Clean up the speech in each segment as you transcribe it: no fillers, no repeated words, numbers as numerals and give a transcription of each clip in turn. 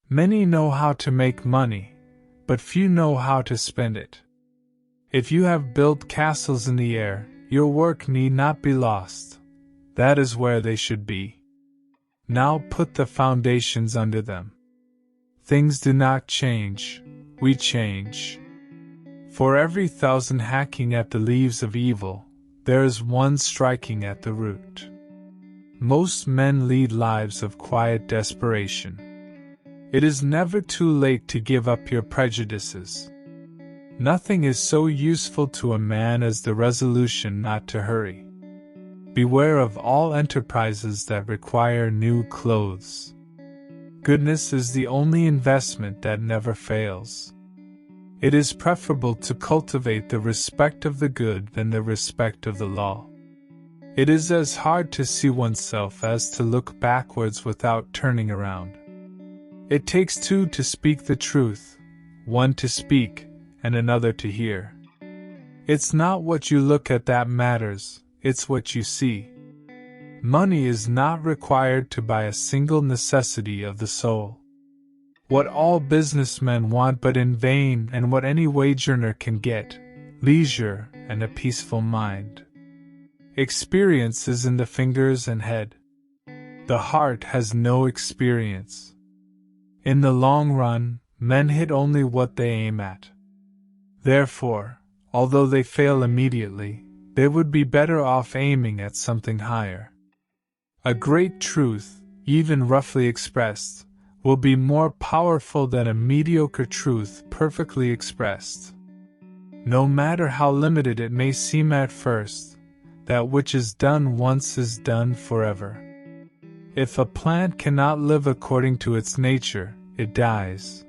Many know how to make money, but few know how to spend it. If you have built castles in the air, your work need not be lost. That is where they should be. Now put the foundations under them. Things do not change, we change. For every 1,000 hacking at the leaves of evil, there is one striking at the root. Most men lead lives of quiet desperation. It is never too late to give up your prejudices. Nothing is so useful to a man as the resolution not to hurry. Beware of all enterprises that require new clothes. Goodness is the only investment that never fails. It is preferable to cultivate the respect of the good than the respect of the law. It is as hard to see oneself as to look backwards without turning around. It takes two to speak the truth, one to speak, and another to hear. It's not what you look at that matters, it's what you see. Money is not required to buy a single necessity of the soul. What all businessmen want but in vain, and what any wage earner can get, leisure and a peaceful mind. Experience is in the fingers and head. The heart has no experience. In the long run, men hit only what they aim at. Therefore, although they fail immediately, they would be better off aiming at something higher. A great truth, even roughly expressed, will be more powerful than a mediocre truth perfectly expressed. No matter how limited it may seem at first, that which is done once is done forever. If a plant cannot live according to its nature, it dies,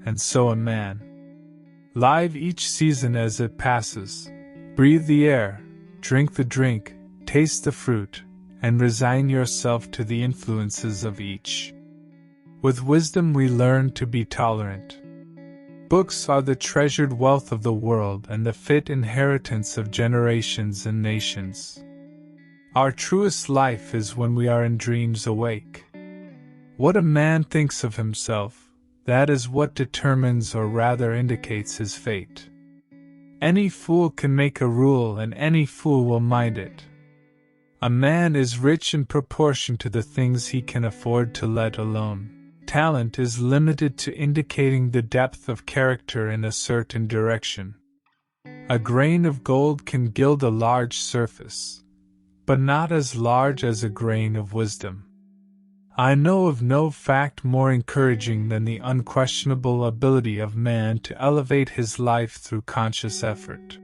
and so a man. Live each season as it passes. Breathe the air, drink the drink, taste the fruit, and resign yourself to the influences of each. With wisdom we learn to be tolerant. Books are the treasured wealth of the world and the fit inheritance of generations and nations. Our truest life is when we are in dreams awake. What a man thinks of himself, that is what determines or rather indicates his fate. Any fool can make a rule and any fool will mind it. A man is rich in proportion to the things he can afford to let alone. Talent is limited to indicating the depth of character in a certain direction. A grain of gold can gild a large surface, but not as large as a grain of wisdom. I know of no fact more encouraging than the unquestionable ability of man to elevate his life through conscious effort.